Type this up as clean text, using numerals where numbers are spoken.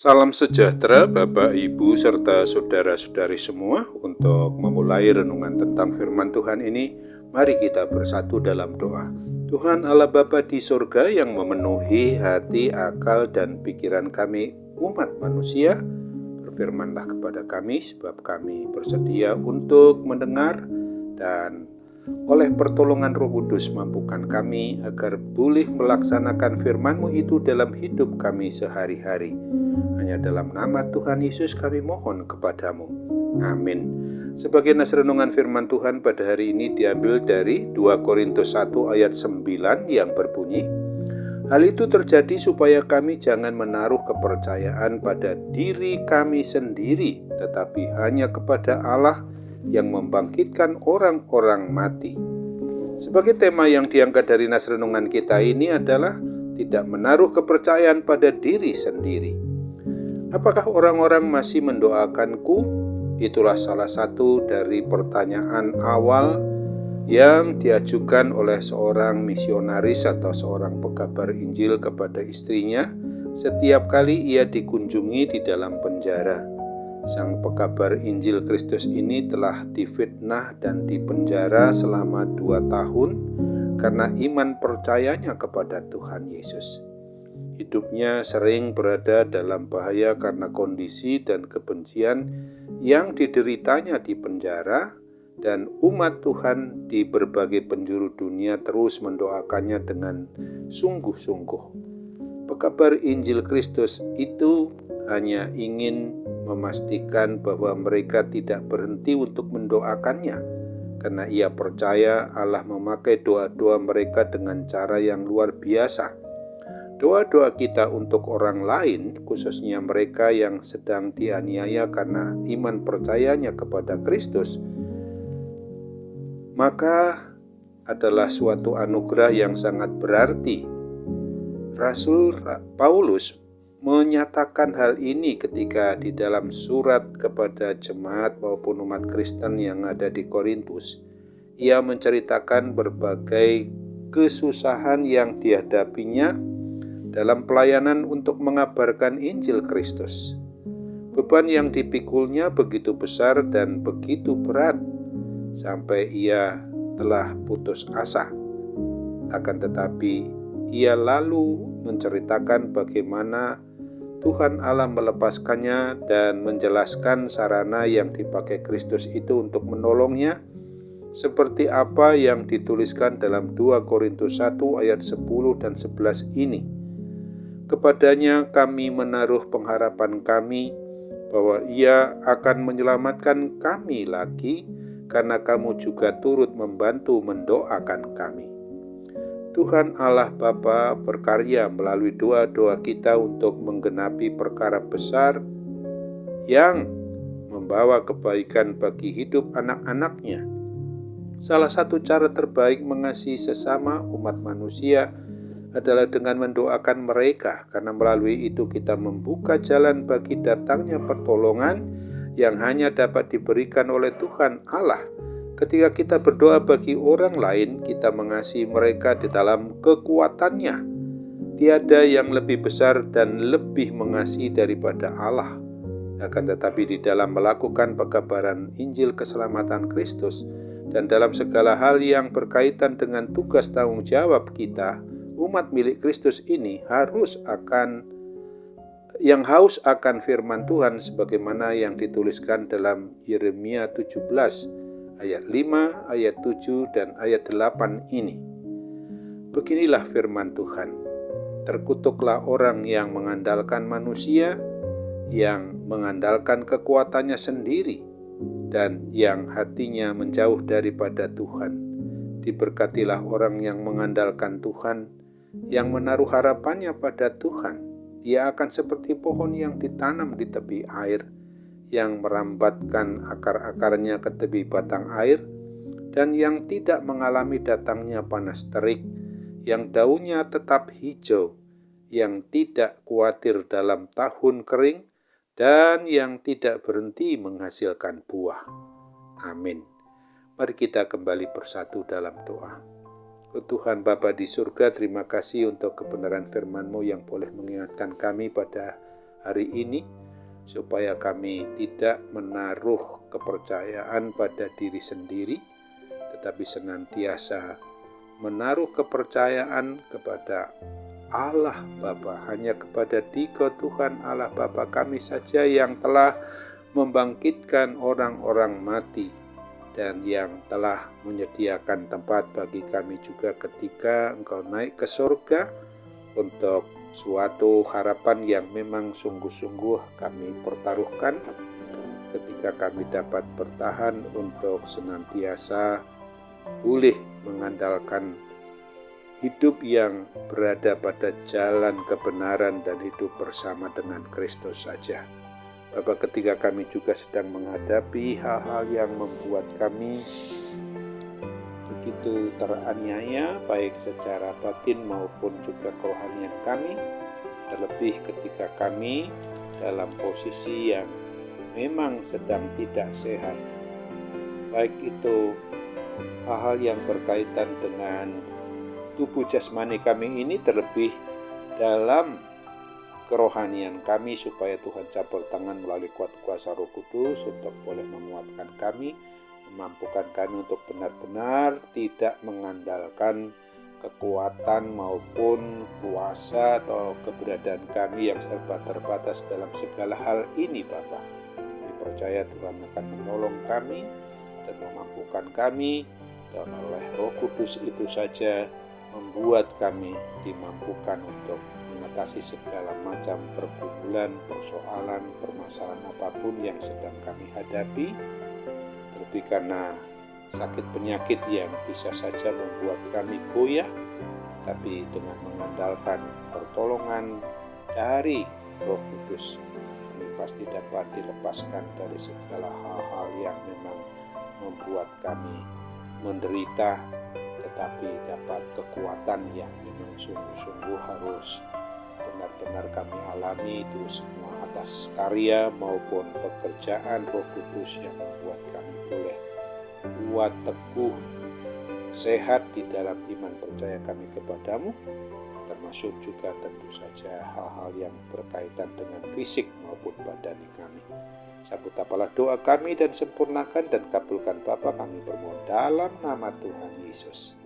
Salam sejahtera Bapak, Ibu, serta saudara-saudari semua. Untuk memulai renungan tentang firman Tuhan ini, mari kita bersatu dalam doa. Tuhan Allah Bapa di surga yang memenuhi hati, akal, dan pikiran kami umat manusia, berfirmanlah kepada kami sebab kami bersedia untuk mendengar, dan oleh pertolongan Roh Kudus mampukan kami agar boleh melaksanakan firman-Mu itu dalam hidup kami sehari-hari. Hanya dalam nama Tuhan Yesus kami mohon kepadamu. Amin. Sebagai nas renungan firman Tuhan pada hari ini diambil dari 2 Korintus 1 ayat 9 yang berbunyi, hal itu terjadi supaya kami jangan menaruh kepercayaan pada diri kami sendiri, tetapi hanya kepada Allah yang membangkitkan orang-orang mati. Sebagai tema yang diangkat dari nas renungan kita ini adalah tidak menaruh kepercayaan pada diri sendiri. Apakah orang-orang masih mendoakanku? Itulah salah satu dari pertanyaan awal yang diajukan oleh seorang misionaris atau seorang pekabar Injil kepada istrinya setiap kali ia dikunjungi di dalam penjara. Sang pekabar Injil Kristus ini telah difitnah dan dipenjara selama 2 tahun karena iman percayanya kepada Tuhan Yesus. Hidupnya sering berada dalam bahaya karena kondisi dan kebencian yang dideritanya di penjara, dan umat Tuhan di berbagai penjuru dunia terus mendoakannya dengan sungguh-sungguh. Pekabar Injil Kristus itu hanya ingin memastikan bahwa mereka tidak berhenti untuk mendoakannya, karena ia percaya Allah memakai doa-doa mereka dengan cara yang luar biasa. Doa-doa kita untuk orang lain, khususnya mereka yang sedang dianiaya karena iman percayanya kepada Kristus, maka adalah suatu anugerah yang sangat berarti. Rasul Paulus menyatakan hal ini ketika di dalam surat kepada jemaat maupun umat Kristen yang ada di Korintus. Ia menceritakan berbagai kesusahan yang dihadapinya dalam pelayanan untuk mengabarkan Injil Kristus. Beban yang dipikulnya begitu besar dan begitu berat sampai ia telah putus asa. Akan tetapi ia lalu menceritakan bagaimana Tuhan Allah melepaskannya dan menjelaskan sarana yang dipakai Kristus itu untuk menolongnya, seperti apa yang dituliskan dalam 2 Korintus 1 ayat 10 dan 11 ini. Kepadanya kami menaruh pengharapan kami bahwa Ia akan menyelamatkan kami lagi, karena kamu juga turut membantu mendoakan kami. Tuhan Allah Bapa berkarya melalui doa-doa kita untuk menggenapi perkara besar yang membawa kebaikan bagi hidup anak-anaknya. Salah satu cara terbaik mengasihi sesama umat manusia adalah dengan mendoakan mereka, karena melalui itu kita membuka jalan bagi datangnya pertolongan yang hanya dapat diberikan oleh Tuhan Allah. Ketika kita berdoa bagi orang lain, kita mengasihi mereka di dalam kekuatannya. Tiada yang lebih besar dan lebih mengasihi daripada Allah. Akan tetapi di dalam melakukan pekabaran Injil keselamatan Kristus dan dalam segala hal yang berkaitan dengan tugas tanggung jawab kita, umat milik Kristus ini haus akan firman Tuhan sebagaimana yang dituliskan dalam Yeremia 17 ayat 5, ayat 7 dan ayat 8 ini. Beginilah firman Tuhan. Terkutuklah orang yang mengandalkan manusia, yang mengandalkan kekuatannya sendiri, dan yang hatinya menjauh daripada Tuhan. Diberkatilah orang yang mengandalkan Tuhan, yang menaruh harapannya pada Tuhan. Ia akan seperti pohon yang ditanam di tepi air, yang merambatkan akar-akarnya ke tepi batang air, dan yang tidak mengalami datangnya panas terik, yang daunnya tetap hijau, yang tidak khawatir dalam tahun kering, dan yang tidak berhenti menghasilkan buah. Amin. Mari kita kembali bersatu dalam doa. Tuhan Bapa di surga, terima kasih untuk kebenaran firman-Mu yang boleh mengingatkan kami pada hari ini, supaya kami tidak menaruh kepercayaan pada diri sendiri, tetapi senantiasa menaruh kepercayaan kepada Allah Bapa, hanya kepada Dikau Tuhan Allah Bapa kami saja yang telah membangkitkan orang-orang mati dan yang telah menyediakan tempat bagi kami juga ketika Engkau naik ke surga, untuk suatu harapan yang memang sungguh-sungguh kami pertaruhkan ketika kami dapat bertahan untuk senantiasa boleh mengandalkan hidup yang berada pada jalan kebenaran dan hidup bersama dengan Kristus saja. Bapa, ketika kami juga sedang menghadapi hal-hal yang membuat kami begitu teraniaya, baik secara batin maupun juga kerohanian kami, terlebih ketika kami dalam posisi yang memang sedang tidak sehat, baik itu hal-hal yang berkaitan dengan tubuh jasmani kami ini, terlebih dalam kerohanian kami, supaya Tuhan campur tangan melalui kuasa Roh Kudus untuk boleh menguatkan kami, memampukan kami untuk benar-benar tidak mengandalkan kekuatan maupun kuasa atau keberadaan kami yang serba terbatas dalam segala hal ini, Bapa. Kami percaya Tuhan akan menolong kami dan memampukan kami, dan oleh Roh Kudus itu saja membuat kami dimampukan untuk mengatasi segala macam pergumulan, persoalan, permasalahan apapun yang sedang kami hadapi, terlebih karena sakit penyakit yang bisa saja membuat kami goyah, tetapi dengan mengandalkan pertolongan dari Roh Kudus, kami pasti dapat dilepaskan dari segala hal-hal yang memang membuat kami menderita, tetapi dapat kekuatan yang memang sungguh-sungguh harus benar-benar kami alami, itu semua atas karya maupun pekerjaan Roh Kudus yang membuat kami boleh kuat, teguh, sehat di dalam iman percaya kami kepadamu, termasuk juga tentu saja hal-hal yang berkaitan dengan fisik maupun badani kami. Sambut apalah doa kami dan sempurnakan dan kabulkan Bapa, kami bermohon dalam nama Tuhan Yesus.